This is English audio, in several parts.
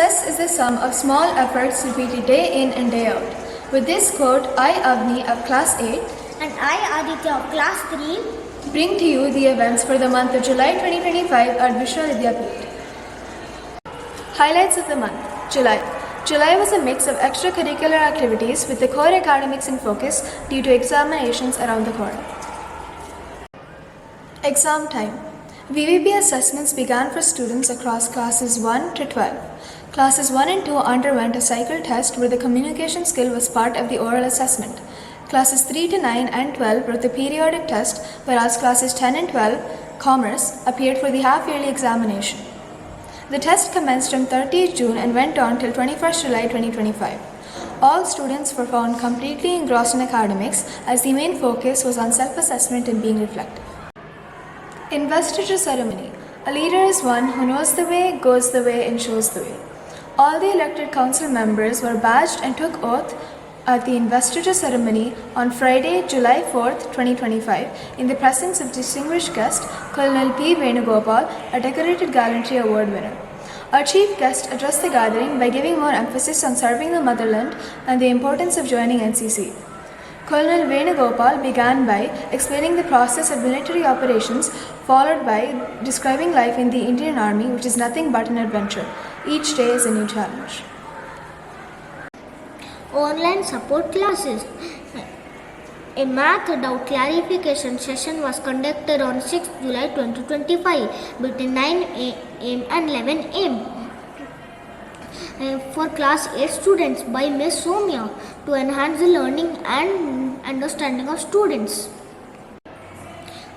Success is the sum of small efforts repeated day in and day out. With this quote, I, Avni of Class 8, and I, Aditya of Class 3, bring to you the events for the month of July 2025 at Vishwa Vidyapith. Highlights of the month. July. July was a mix of extracurricular activities with the core academics in focus due to examinations around the corner. Exam time. VVP assessments began for students across classes 1 to 12. Classes 1 and 2 underwent a cycle test where the communication skill was part of the oral assessment. Classes 3 to 9 and 12 wrote the periodic test, whereas classes 10 and 12, commerce, appeared for the half-yearly examination. The test commenced on 30th June and went on till 21st July 2025. All students were found completely engrossed in academics as the main focus was on self-assessment and being reflective. Investiture ceremony. A leader is one who knows the way, goes the way, and shows the way. All the elected council members were badged and took oath at the investiture ceremony on Friday, July 4th, 2025, in the presence of distinguished guest Colonel P. Venugopal, a decorated gallantry award winner. Our chief guest addressed the gathering by giving more emphasis on serving the motherland and the importance of joining NCC. Colonel Venugopal began by explaining the process of military operations, followed by describing life in the Indian Army, which is nothing but an adventure. Each day is a new challenge. online support classes. A math doubt clarification session was conducted on 6 July 2025 between 9 a.m. and 11 a.m. For class 8 students by Ms. Somya to enhance the learning and understanding of students.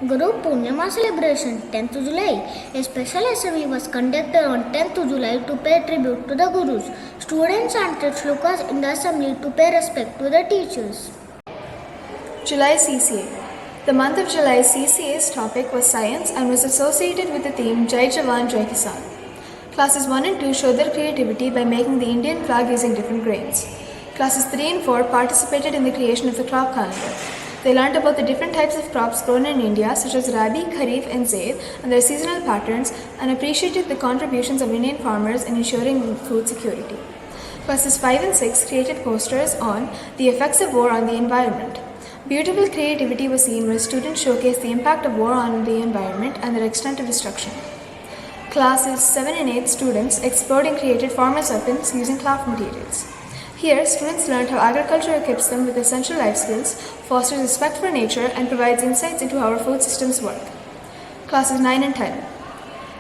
Guru Purnima celebration 10th July. A special assembly was conducted on 10th July to pay tribute to the Gurus. Students chanted shlokas in the assembly to pay respect to the teachers. July CCA. The month of July CCA's topic was science and was associated with the theme Jai Jawan Jai Kisan. Classes 1 and 2 showed their creativity by making the Indian flag using different grains. Classes 3 and 4 participated in the creation of the crop calendar. They learned about the different types of crops grown in India, such as Rabi, Kharif, and Zaid, and their seasonal patterns, and appreciated the contributions of Indian farmers in ensuring food security. Classes 5 and 6 created posters on the effects of war on the environment. Beautiful creativity was seen where students showcased the impact of war on the environment and their extent of destruction. Classes 7 and 8 students explored and created farmers' weapons using craft materials. Here, students learned how agriculture equips them with essential life skills, fosters respect for nature, and provides insights into how our food systems work. Classes 9 and 10.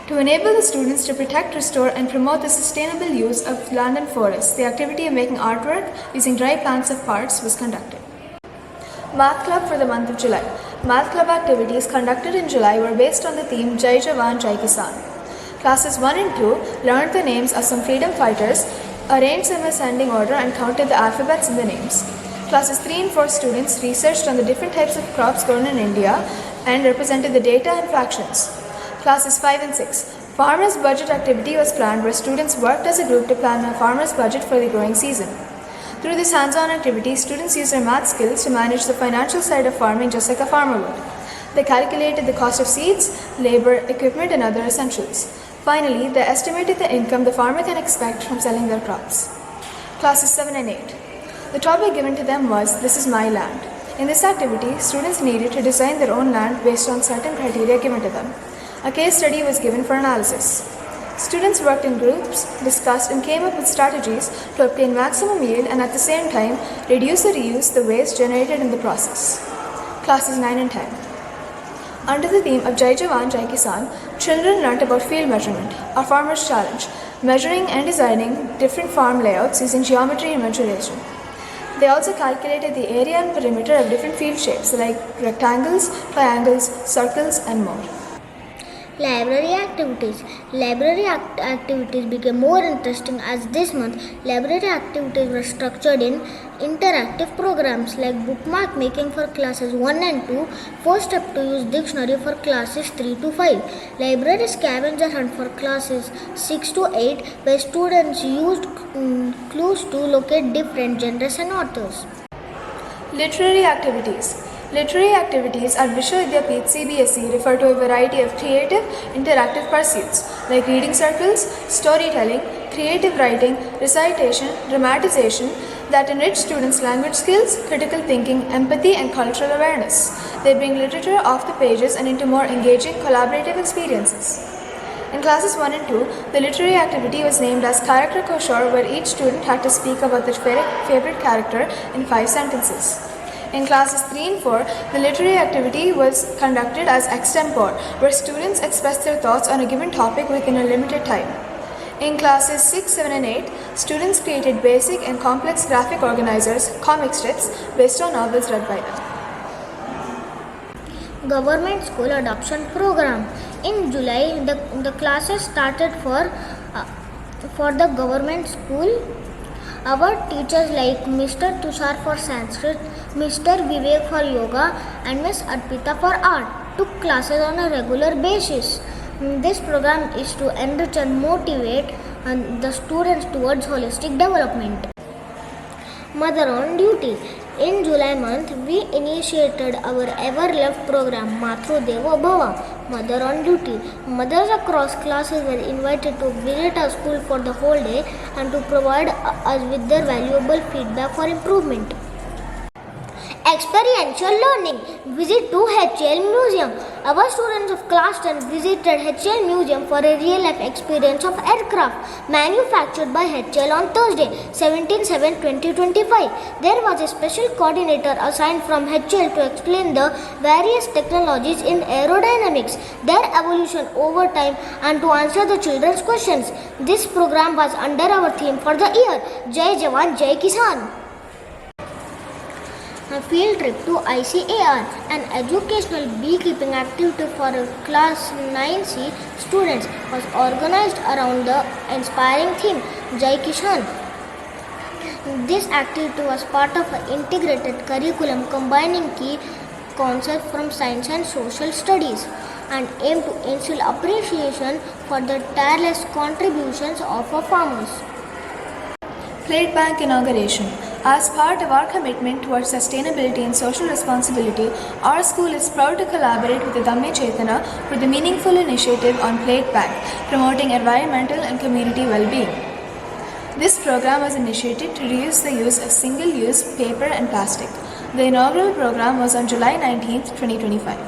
To enable the students to protect, restore, and promote the sustainable use of land and forests, the activity of making artwork using dry plants of parts was conducted. Math Club for the month of July. Math Club activities conducted in July were based on the theme Jai Jawan Jai Kisan. Classes 1 and 2 learned the names of some freedom fighters, arranged them in ascending order, and counted the alphabets in the names. Classes 3 and 4 students researched on the different types of crops grown in India and represented the data and fractions. Classes 5 and 6. Farmers' budget activity was planned where students worked as a group to plan a farmer's budget for the growing season. Through this hands-on activity, students used their math skills to manage the financial side of farming just like a farmer would. They calculated the cost of seeds, labor, equipment, and other essentials. Finally, they estimated the income the farmer can expect from selling their crops. Classes 7 and 8. The topic given to them was This is my land. In this activity, students needed to design their own land based on certain criteria given to them. A case study was given for analysis. Students worked in groups, discussed, and came up with strategies to obtain maximum yield and at the same time reduce or reuse the waste generated in the process. Classes 9 and 10. Under the theme of Jai Jawan Jai Kisan, children learnt about field measurement, our farmer's challenge, measuring and designing different farm layouts using geometry and visualization. They also calculated the area and perimeter of different field shapes like rectangles, triangles, circles, and more. Library activities. Library activities became more interesting as this month library activities were structured in interactive programs like bookmark making for classes 1 and 2, first step to use dictionary for classes 3 to 5, library scavenger hunt for classes 6 to 8 where students used clues to locate different genres and authors. Literary activities. Literary activities at Vishwavidyapeeth CBSE refer to a variety of creative, interactive pursuits like reading circles, storytelling, creative writing, recitation, dramatization that enrich students' language skills, critical thinking, empathy, and cultural awareness. They bring literature off the pages and into more engaging, collaborative experiences. In classes 1 and 2, the literary activity was named as Character Koshor, where each student had to speak about their favorite character in 5 sentences. In classes 3 and 4, the literary activity was conducted as extempore, where students expressed their thoughts on a given topic within a limited time. In classes 6, 7 and 8, students created basic and complex graphic organizers, comic strips, based on novels read by them. Government School Adoption Program. In July, the classes started for the government school. Our teachers like Mr. Tushar for Sanskrit, Mr. Vivek for Yoga, and Ms. Arpita for Art took classes on a regular basis. This program is to enrich and motivate the students towards holistic development. Mother on Duty. In July month, we initiated our ever-loved program, Matru Devo Bhava, Mother on Duty. Mothers across classes were invited to visit our school for the whole day and to provide us with their valuable feedback for improvement. Experiential learning. Visit to HL Museum. Our students of class 10 visited HL Museum for a real-life experience of aircraft manufactured by HL on Thursday, 17/7/2025. There was a special coordinator assigned from HL to explain the various technologies in aerodynamics, their evolution over time, and to answer the children's questions. This program was under our theme for the year, Jai Jawan, Jai Kisan. A field trip to ICAR, an educational beekeeping activity for class 9C students, was organized around the inspiring theme Jai Kishan. This activity was part of an integrated curriculum combining key concepts from science and social studies and aimed to instill appreciation for the tireless contributions of our farmers. Plate Bank Inauguration. As part of our commitment towards sustainability and social responsibility, our school is proud to collaborate with the Damya Chetana for the meaningful initiative on Plate Bank, promoting environmental and community well-being. This program was initiated to reduce the use of single-use paper and plastic. The inaugural program was on July 19, 2025.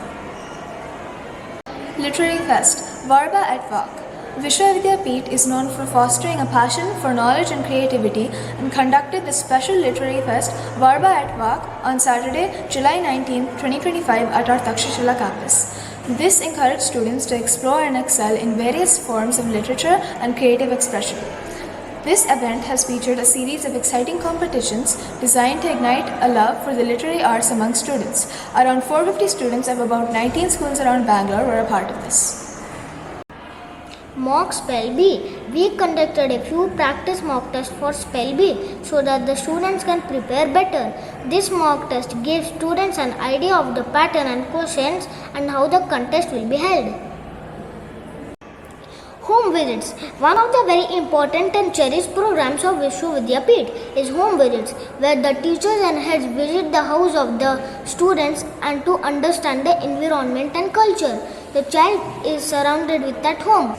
Literary Fest, Varba at Work. Vishwavidyapeeth is known for fostering a passion for knowledge and creativity and conducted the special literary fest Varba at Work on Saturday, July 19, 2025 at our Takshashila campus. This encouraged students to explore and excel in various forms of literature and creative expression. This event has featured a series of exciting competitions designed to ignite a love for the literary arts among students. Around 450 students of about 19 schools around Bangalore were a part of this. Mock Spell Bee. We conducted a few practice mock tests for Spell Bee so that the students can prepare better. This mock test gives students an idea of the pattern and questions and how the contest will be held. Home visits. One of the very important and cherished programs of Vishwavidyapeeth is home visits, where the teachers and heads visit the house of the students and to understand the environment and culture the child is surrounded with at home.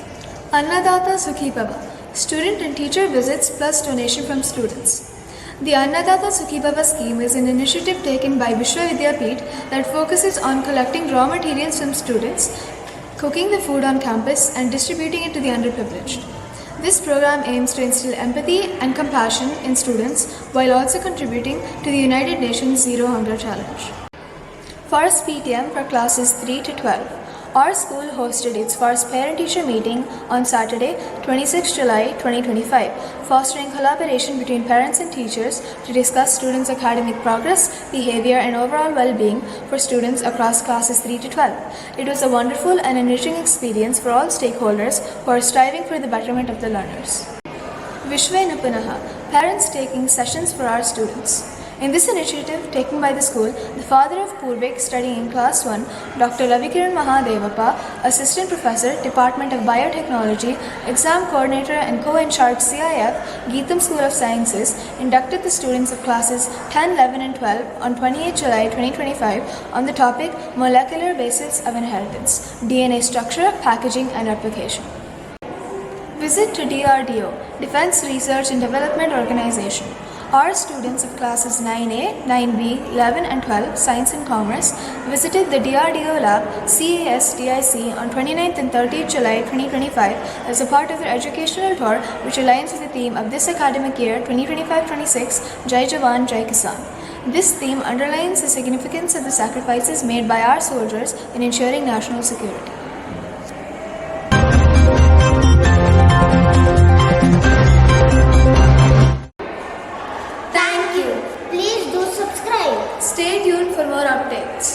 Annadata Sukhi Baba, student and teacher visits plus donation from students. The Annadata Sukhi Baba scheme is an initiative taken by Vishwavidyapeeth that focuses on collecting raw materials from students, cooking the food on campus, and distributing it to the underprivileged. This program aims to instill empathy and compassion in students while also contributing to the United Nations Zero Hunger Challenge. First PTM for classes 3 to 12. Our school hosted its first parent-teacher meeting on Saturday, 26 July 2025, fostering collaboration between parents and teachers to discuss students' academic progress, behavior, and overall well-being for students across classes 3 to 12. It was a wonderful and enriching experience for all stakeholders who are striving for the betterment of the learners. Vishwe Nupanaha, parents taking sessions for our students. In this initiative taken by the school, the father of Purvik studying in class 1, Dr. Ravikiran Mahadevappa, Assistant Professor, Department of Biotechnology, Exam Coordinator and Co-in-charge CIF, Geetham School of Sciences, inducted the students of classes 10, 11 and 12 on 28 July 2025 on the topic Molecular Basis of Inheritance, DNA Structure, Packaging and Replication. Visit to DRDO, Defense Research and Development Organization. Our students of classes 9A, 9B, 11 and 12, Science and Commerce, visited the DRDO lab CASDIC on 29th and 30th July 2025 as a part of their educational tour which aligns with the theme of this academic year 2025-26, Jai Jawan, Jai Kisan. This theme underlines the significance of the sacrifices made by our soldiers in ensuring national security. Thank you. Please do subscribe. Stay tuned for more updates.